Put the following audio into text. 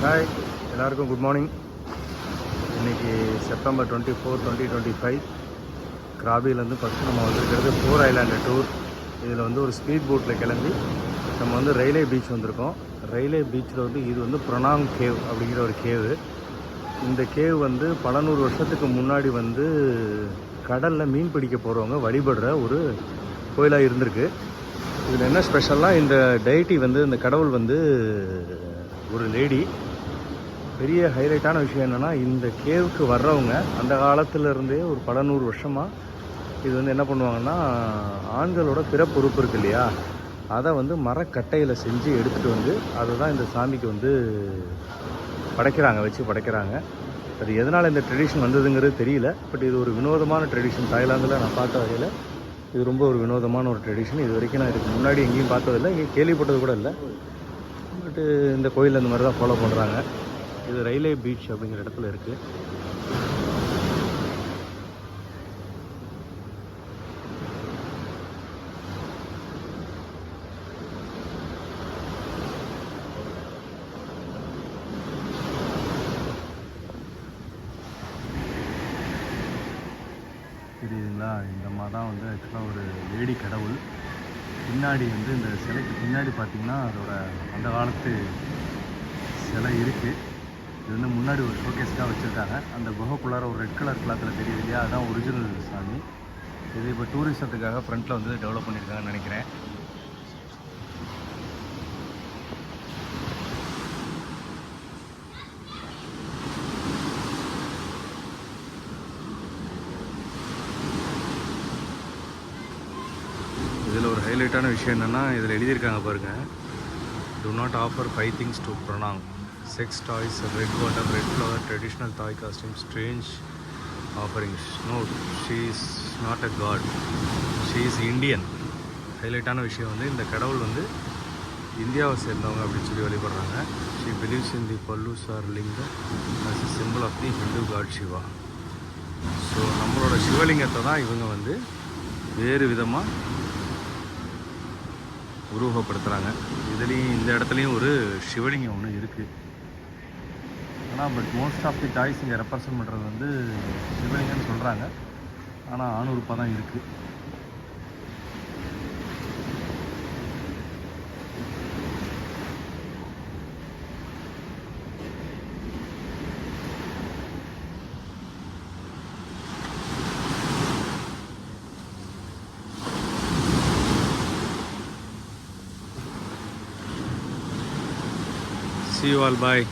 Hi எல்லாருக்கும் good morning. இன்றைக்கி September 24, 2025 கிராபிலேருந்து first நம்ம வந்திருக்கிறது 4 ஐலாண்டு டூர். இதில் வந்து ஒரு ஸ்பீட் போட்டில் கிளம்பி நம்ம வந்து ரயில்வே பீச் வந்திருக்கோம். ரயில்வே பீச்சில் வந்து இது வந்து பிரணாங் கேவ் அப்படிங்கிற ஒரு கேவு. இந்த கேவ் வந்து பல நூறு வருஷத்துக்கு முன்னாடி வந்து கடலில் மீன் பிடிக்க போகிறவங்க வழிபடுற ஒரு கோயிலாக இருந்திருக்கு. இதில் என்ன ஸ்பெஷல்னால் இந்த டைட்டி வந்து இந்த கடவுள் வந்து ஒரு லேடி. பெரிய ஹைலைட்டான விஷயம் என்னென்னா, இந்த கேவுக்கு வர்றவங்க அந்த காலத்திலருந்தே ஒரு பல நூறு வருஷமாக இது வந்து என்ன பண்ணுவாங்கன்னா, ஆண்களோட பிறப்பு உறுப்பு இருக்கு இல்லையா, அதை வந்து மரக்கட்டையில் செஞ்சு எடுத்துகிட்டு வந்து அதை தான் இந்த சாமிக்கு வந்து வச்சு படைக்கிறாங்க. அது எதனால் இந்த ட்ரெடிஷன் வந்ததுங்கிறது தெரியல. பட் இது ஒரு வினோதமான ட்ரெடிஷன். தாய்லாந்தில் நான் பார்த்த வகையில் இது ரொம்ப ஒரு வினோதமான ஒரு ட்ரெடிஷன். இது வரைக்கும் நான் இதுக்கு முன்னாடி எங்கேயும் பார்த்ததில்லை, எங்கேயும் கேள்விப்பட்டது கூட இல்லை. பட்டு இந்த கோயிலில் இந்த மாதிரி தான் ஃபாலோ பண்ணுறாங்க. இது ரயில்வே பீச் அப்படிங்கிற இடத்துல இருக்குது. தெரியுதுங்களா, இந்த மாதிரி தான் வந்து ஆக்சுவலாக ஒரு லேடி கடவுள். பின்னாடி வந்து இந்த சிலைக்கு பின்னாடி பார்த்திங்கன்னா அதோட அந்த காலத்து சிலை இருக்குது. இது வந்து முன்னாடி ஒரு ஷோகேஸ்க்காக வச்சுருக்காங்க. அந்த குகைக்குள்ளார ஒரு ரெட் கலர் கிளாத்தில் தெரியுது இல்லையா, அதுதான் ஒரிஜினல் சாமி. இது இப்போ டூரிசத்துக்காக ஃப்ரண்ட்டில் வந்து டெவலப் பண்ணியிருக்காங்கன்னு நினைக்கிறேன். இதில் ஒரு ஹைலைட்டான விஷயம் என்னென்னா, இதில் எழுதியிருக்காங்க பாருங்கள், do not offer 5 things to Pranang: sex toys, red water, red flower, traditional Thai costume, strange offerings. No, she is not a god, she is Indian. ஹைலைட்டான விஷயம் வந்து இந்த கடவுள் வந்து இந்தியாவை சேர்ந்தவங்க அப்படின்னு சொல்லி வழிபடுறாங்க. she believes in the Pallusar Linga as a symbol of the Hindu god Shiva. So நம்மளோட சிவலிங்கத்தை தான் இவங்க வந்து வேறு விதமாக உருவகப்படுத்துகிறாங்க. இதுலேயும் இந்த இடத்துலையும் ஒரு சிவலிங்கம் ஒன்று இருக்குது. ஆனால் but most of the toys இங்கே ரெப்ரசன்ட் பண்ணுறது வந்து சிவலிங்கம்னு சொல்கிறாங்க. ஆனால் ஆணுறுப்பாக தான் இருக்குது. See you all, bye.